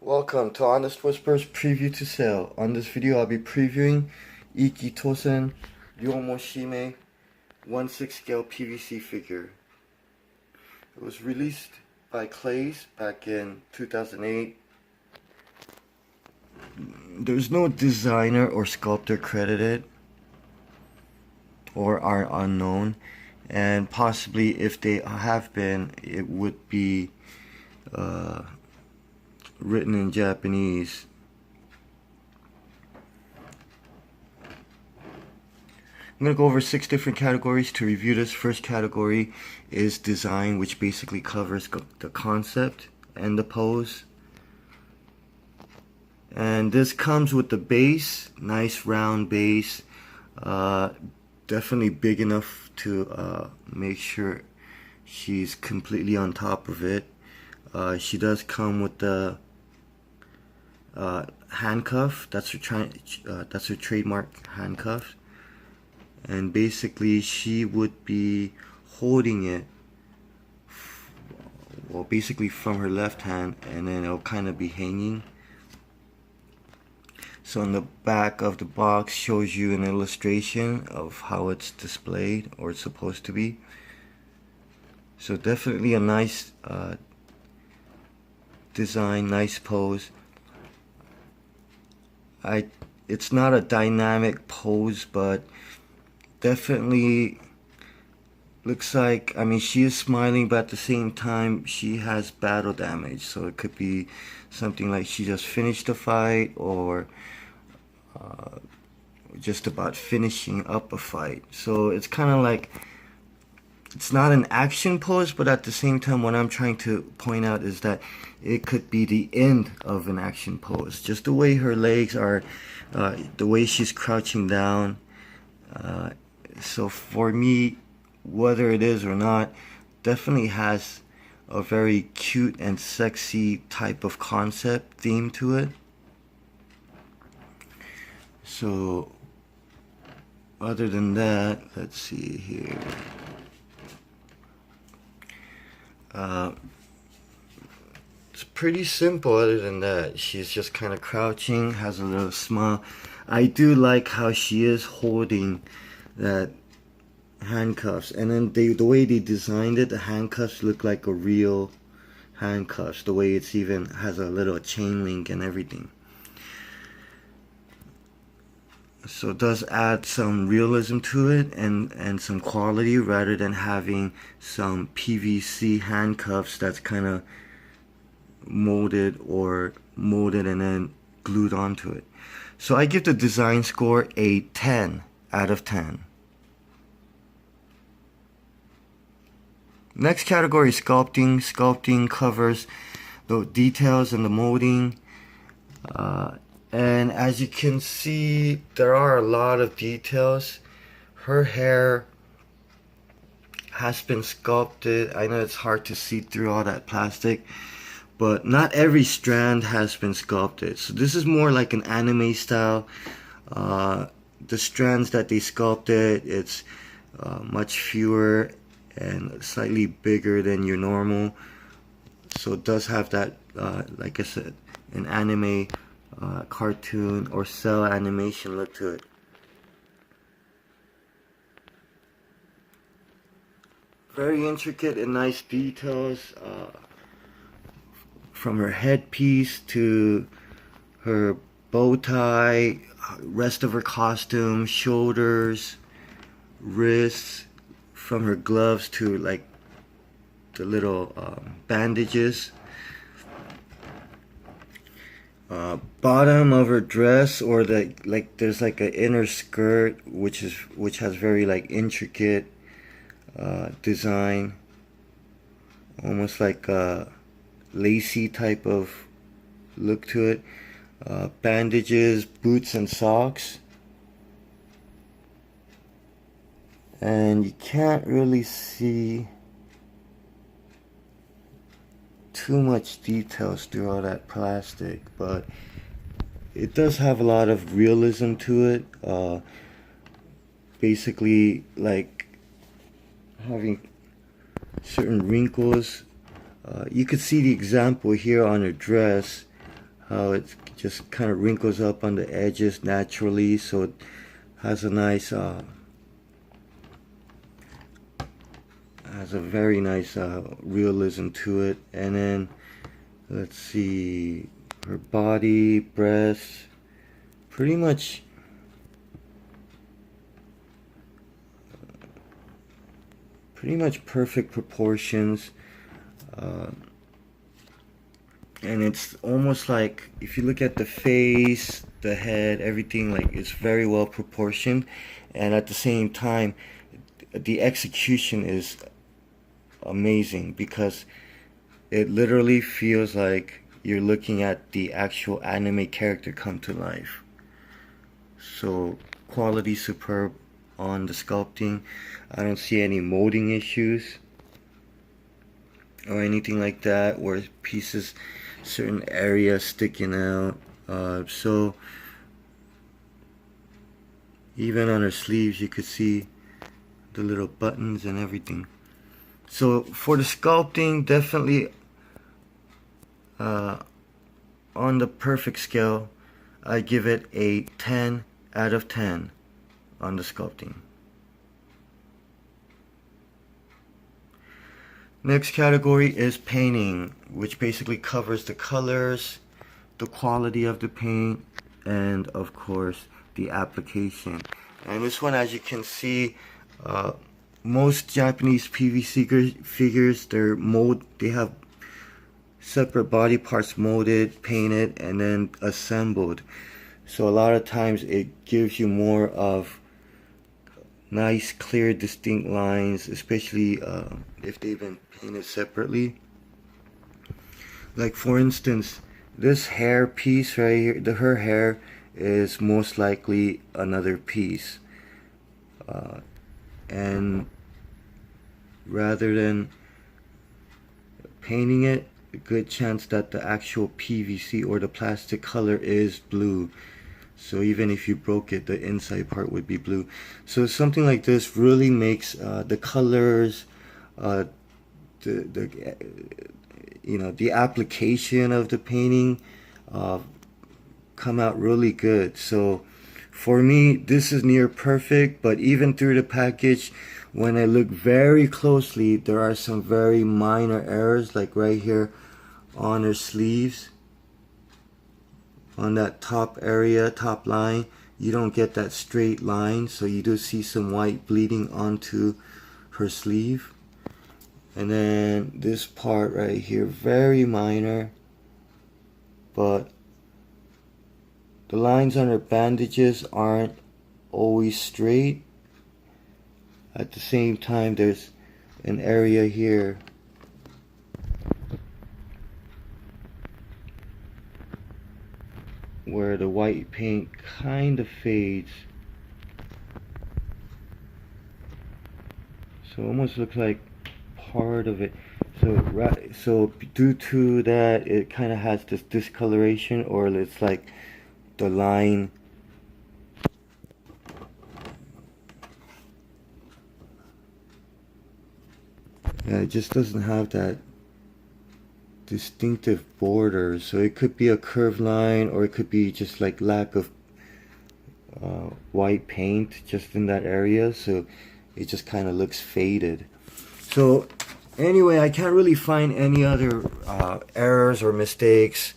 Welcome to Honest Whispers Preview to Sale. On this video I'll be previewing Ikki Tousen Ryomou Shimei 1/6 scale PVC figure. It was released by Clayz back in 2008. There's no designer or sculptor credited or are unknown, and possibly if they have been, it would be written in Japanese. I'm going to go over 6 different categories to review this. First category is design, which basically covers the concept and the pose. And this comes with the base, nice round base, definitely big enough to make sure she's completely on top of it. She does come with the handcuff. That's her trademark handcuff, and basically she would be holding it, well, basically from her left hand, and then it'll kind of be hanging. So on the back of the box shows you an illustration of how it's displayed, or it's supposed to be. So definitely a nice design, nice pose. It's not a dynamic pose, but definitely looks like, I mean, she is smiling, but at the same time she has battle damage, so it could be something like she just finished a fight, or just about finishing up a fight. So it's kind of like, it's not an action pose, but at the same time what I'm trying to point out is that it could be the end of an action pose. Just the way her legs are, the way she's crouching down. So for me, whether it is or not, definitely has a very cute and sexy type of concept theme to it. So other than that, let's see here. It's pretty simple. Other than that, she's just kind of crouching, has a little smile. I do like how she is holding that handcuffs, and then the way they designed it, the handcuffs look like a real handcuffs, the way it's even has a little chain link and everything. So it does add some realism to it, and some quality, rather than having some PVC handcuffs that's kind of molded and then glued onto it. So I give the design score a 10 out of 10. Next category is sculpting. Sculpting covers the details and the molding. And as you can see, there are a lot of details. Her hair has been sculpted. I know it's hard to see through all that plastic, but not every strand has been sculpted. So this is more like an anime style. The strands that they sculpted, it's much fewer and slightly bigger than your normal. So it does have that, like I said, an anime cartoon or cell animation look to it. Very intricate and nice details, from her headpiece to her bow tie, rest of her costume, shoulders, wrists, from her gloves to like the little bandages. Bottom of her dress, or the like, there's like an inner skirt which has very like intricate design, almost like a lacy type of look to it. Bandages, boots and socks, and you can't really see too much details through all that plastic, but it does have a lot of realism to it. Basically like having certain wrinkles. You could see the example here on her dress how it just kind of wrinkles up on the edges naturally, so it has a nice has a very nice realism to it. And then let's see, her body, breasts, pretty much perfect proportions. And it's almost like, if you look at the face, the head, everything, like, it's very well proportioned, and at the same time the execution is amazing, because it literally feels like you're looking at the actual anime character come to life. So quality superb on the sculpting. I don't see any molding issues or anything like that where pieces, certain areas sticking out. So even on her sleeves you could see the little buttons and everything. So for the sculpting, definitely on the perfect scale, I give it a 10 out of 10 on the sculpting. Next category is painting, which basically covers the colors, the quality of the paint, and of course the application. And this one, as you can see, most Japanese PVC figures, they have separate body parts molded, painted, and then assembled. So a lot of times it gives you more of nice, clear, distinct lines, especially if they've been painted separately. Like for instance, this hair piece right here, her hair is most likely another piece. And rather than painting it, a good chance that the actual PVC or the plastic color is blue. So even if you broke it, the inside part would be blue. So something like this really makes the colors, the application of the painting come out really good. So for me, this is near perfect, but even through the package, when I look very closely, there are some very minor errors, like right here on her sleeves. On that top area, top line, you don't get that straight line, so you do see some white bleeding onto her sleeve. And then this part right here, very minor, but the lines on her bandages aren't always straight. At the same time, there's an area here where the white paint kind of fades. So it almost looks like part of it. So due to that, it kind of has this discoloration, or it's like the line it just doesn't have that distinctive borders. So it could be a curved line, or it could be just like lack of white paint just in that area, so it just kind of looks faded. So anyway, I can't really find any other errors or mistakes.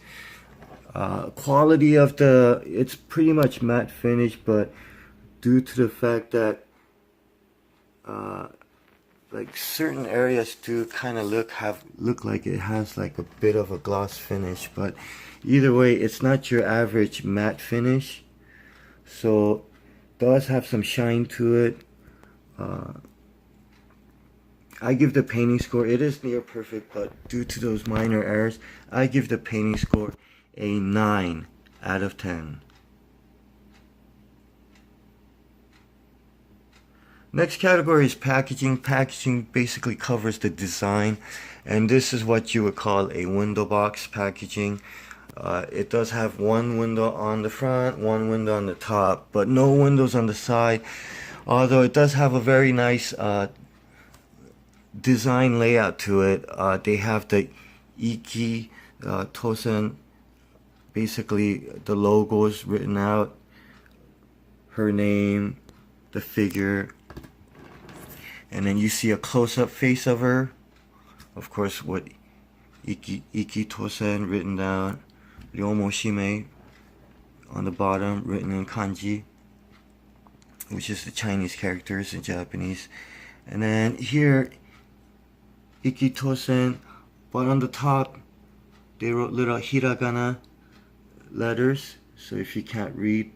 Quality of it's pretty much matte finish, but due to the fact that like certain areas do kind of look like it has like a bit of a gloss finish, but either way, it's not your average matte finish, so it does have some shine to it. I give the painting score, it is near perfect, but due to those minor errors, I give the painting score a 9 out of 10. Next category is packaging. Packaging basically covers the design, and this is what you would call a window box packaging. It does have one window on the front, one window on the top, but no windows on the side, although it does have a very nice design layout to it. They have the Ikki Tousen basically the logos written out, her name, the figure, and then you see a close-up face of her. Of course, what Ikki Tousen written down, Ryomou Shimei on the bottom, written in kanji, which is the Chinese characters in Japanese. And then here, Ikki Tousen, but on the top, they wrote little hiragana letters. So if you can't read,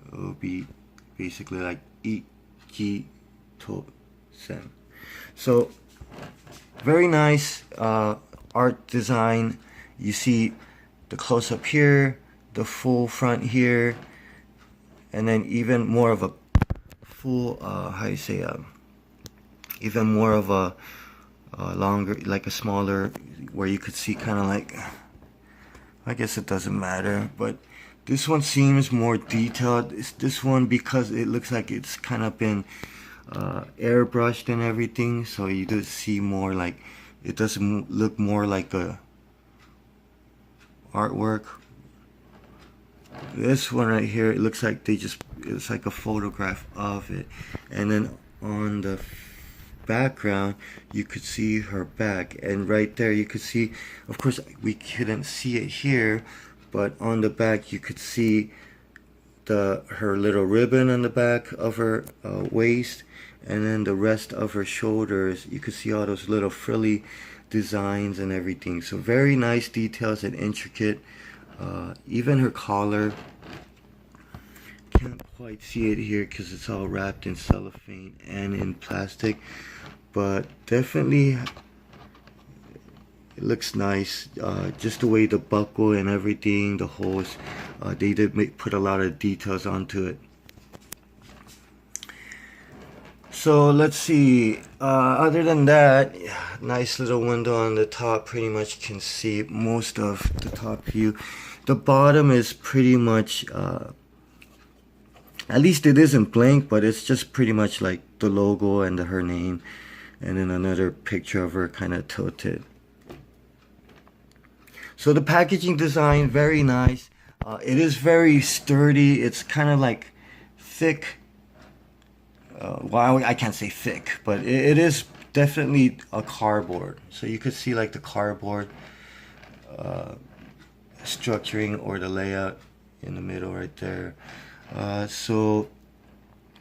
it will be basically like Ikki Tousen. So very nice art design. You see the close-up here, the full front here, and then even more of a full, how you say, even more of a longer, like a smaller, where you could see kind of like, I guess it doesn't matter, but this one seems more detailed. It's this one because it looks like it's kind of been airbrushed and everything, so you do see more like, it doesn't look more like a artwork. This one right here, it looks like it's like a photograph of it, and then on the background you could see her back, and right there you could see, of course we couldn't see it here, but on the back you could see her little ribbon on the back of her waist, and then the rest of her shoulders you could see all those little frilly designs and everything. So very nice details and intricate. Even her collar, can't quite see it here because it's all wrapped in cellophane and in plastic, but definitely it looks nice. Just the way the buckle and everything, the holes, they did put a lot of details onto it. So let's see, other than that, nice little window on the top, pretty much can see most of the top view. The bottom is pretty much, at least it isn't blank, but it's just pretty much like the logo and her name, and then another picture of her kind of tilted. So the packaging design, very nice. It is very sturdy. It's kind of like thick. Well, I can't say thick, but it is definitely a cardboard. So you could see like the cardboard structuring or the layout in the middle right there. So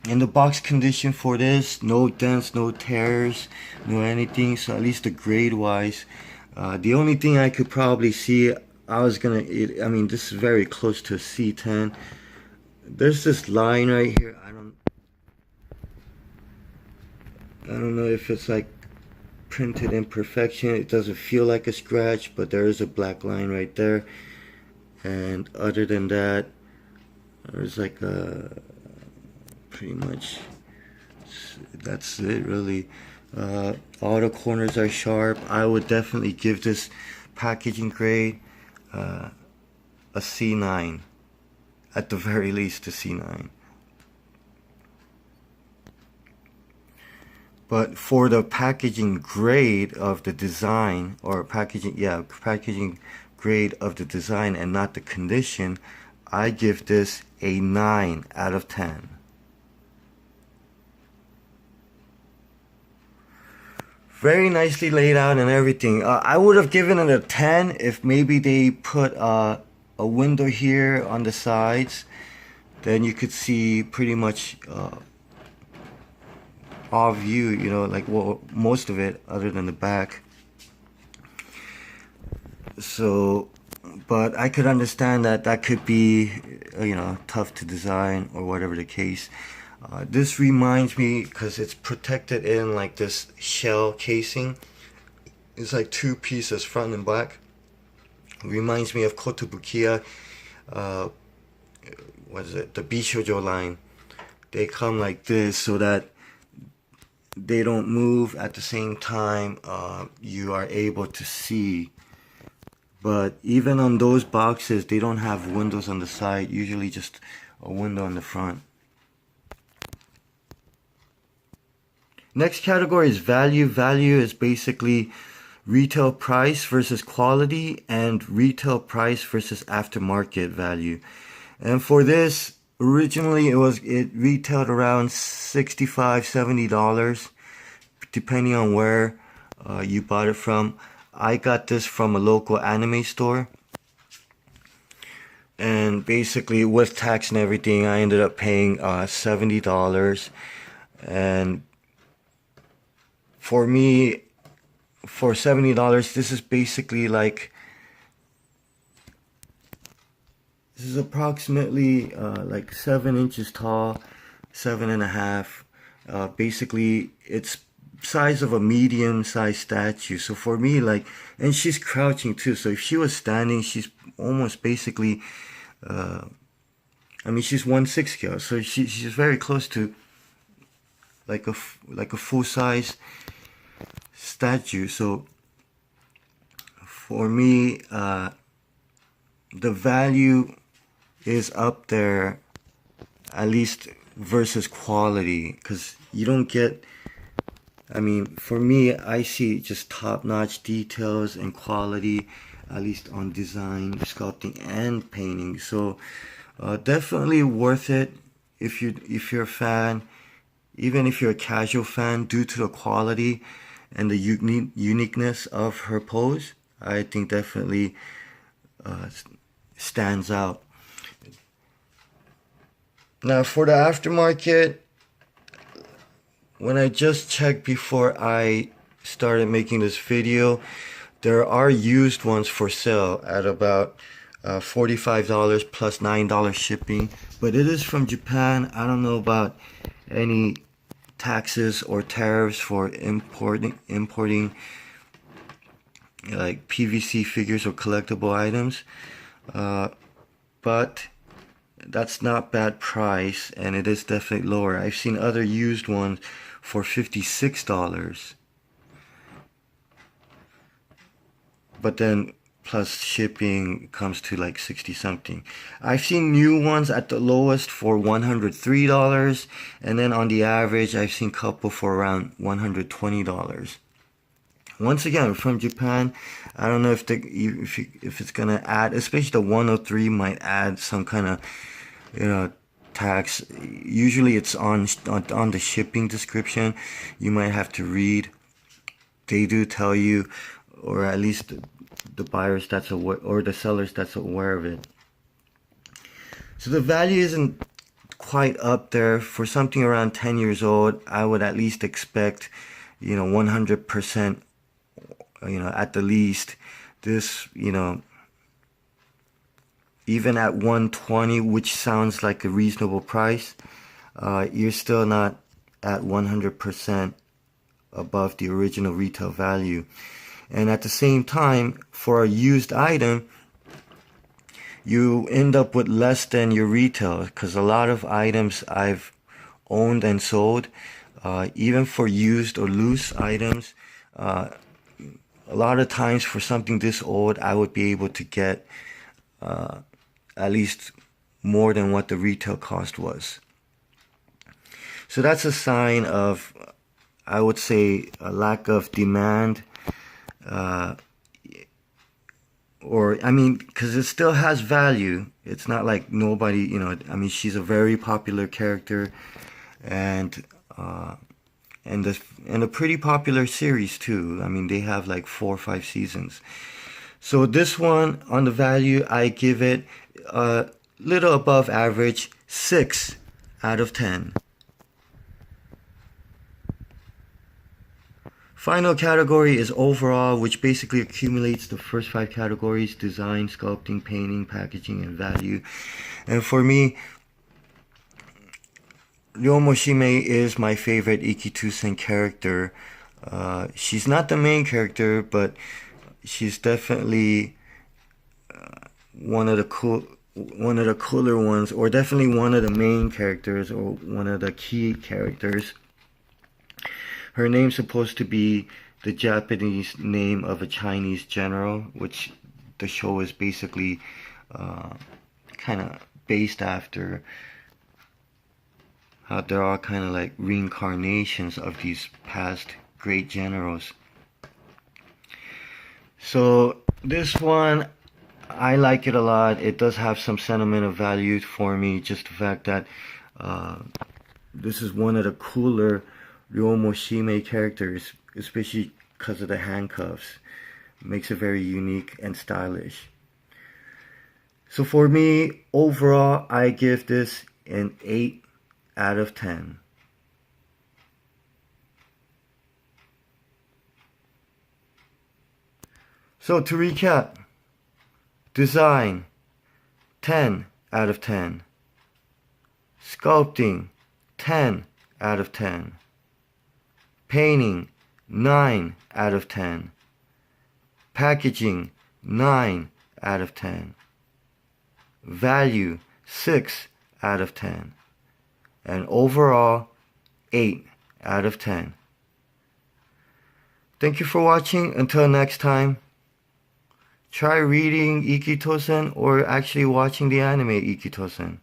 in the box condition for this, no dents, no tears, no anything. So at least the grade wise, the only thing I could probably see, I mean, this is very close to a C10. There's this line right here. I don't know if it's like printed imperfection. It doesn't feel like a scratch, but there is a black line right there. And other than that, there's like a pretty much, that's it really. All the corners are sharp. I would definitely give this packaging grade a C9, at the very least a C9. But for the packaging grade of the design, or packaging grade of the design and not the condition, I give this a 9 out of 10. Very nicely laid out and everything. I would have given it a 10 if maybe they put a window here on the sides. Then you could see pretty much all view, you know, like, well, most of it other than the back. So, but I could understand that that could be, you know, tough to design or whatever the case. This reminds me, because it's protected in like this shell casing. It's like two pieces, front and back. It reminds me of Kotobukiya, what is it, the Bishojo line. They come like this so that they don't move at the same time. You are able to see. But even on those boxes, they don't have windows on the side, usually just a window on the front. Next category is value. Value is basically retail price versus quality, and retail price versus aftermarket value. And for this, originally it retailed around $65-70, depending on where you bought it from. I got this from a local anime store, and basically with tax and everything, I ended up paying $70. And for me, for $70, this is basically like, this is approximately like 7 inches tall, 7.5. Basically, it's size of a medium-sized statue. So for me, like, and she's crouching too. So if she was standing, she's almost basically, I mean, she's 1/6 scale. So she's very close to like a full-size statue. So for me, the value is up there, at least versus quality, because you don't get, I mean, for me, I see just top-notch details and quality, at least on design, sculpting, and painting. So definitely worth it if you're a fan, even if you're a casual fan, due to the quality and the uniqueness of her pose. I think definitely stands out. Now for the aftermarket, when I just checked before I started making this video, there are used ones for sale at about $45 plus $9 shipping, but it is from Japan. I don't know about any taxes or tariffs for importing like PVC figures or collectible items, but that's not bad price, and it is definitely lower. I've seen other used ones for $56, but then plus shipping comes to like 60 something. I've seen new ones at the lowest for $103, and then on the average I've seen couple for around $120. Once again, from Japan. I don't know if it's gonna add, especially the 103 might add some kind of, you know, tax. Usually it's on the shipping description. You might have to read. They do tell you, or at least the buyers that's aware, or the sellers that's aware of it. So the value isn't quite up there. For something around 10 years old, I would at least expect, you know, 100%, you know, at the least. This, you know, even at 120, which sounds like a reasonable price, you're still not at 100% above the original retail value. And at the same time, for a used item, you end up with less than your retail, because a lot of items I've owned and sold, even for used or loose items, a lot of times for something this old, I would be able to get at least more than what the retail cost was. So that's a sign of, I would say, a lack of demand, or, I mean, because it still has value. It's not like nobody, you know, I mean, she's a very popular character, and a pretty popular series too. I mean, they have like 4 or 5 seasons. So this one, on the value, I give it a little above average, 6 out of 10. Final category is overall, which basically accumulates the first 5 categories: design, sculpting, painting, packaging, and value. And for me, Ryomou Shimei is my favorite Ikki Tousen character. She's not the main character, but she's definitely one of the cooler ones, or definitely one of the main characters, or one of the key characters. Her name's supposed to be the Japanese name of a Chinese general, which the show is basically kind of based after. How they're all kind of like reincarnations of these past great generals. So this one, I like it a lot. It does have some sentimental value for me. Just the fact that this is one of the cooler Ryomou Shimei characters, especially because of the handcuffs. Makes it very unique and stylish. So for me, overall, I give this an 8 out of 10. So to recap, design, 10 out of 10. Sculpting, 10 out of 10. Painting, 9 out of 10. Packaging, 9 out of 10. Value, 6 out of 10. And overall, 8 out of 10. Thank you for watching. Until next time, try reading Ikki Tousen or actually watching the anime Ikki Tousen.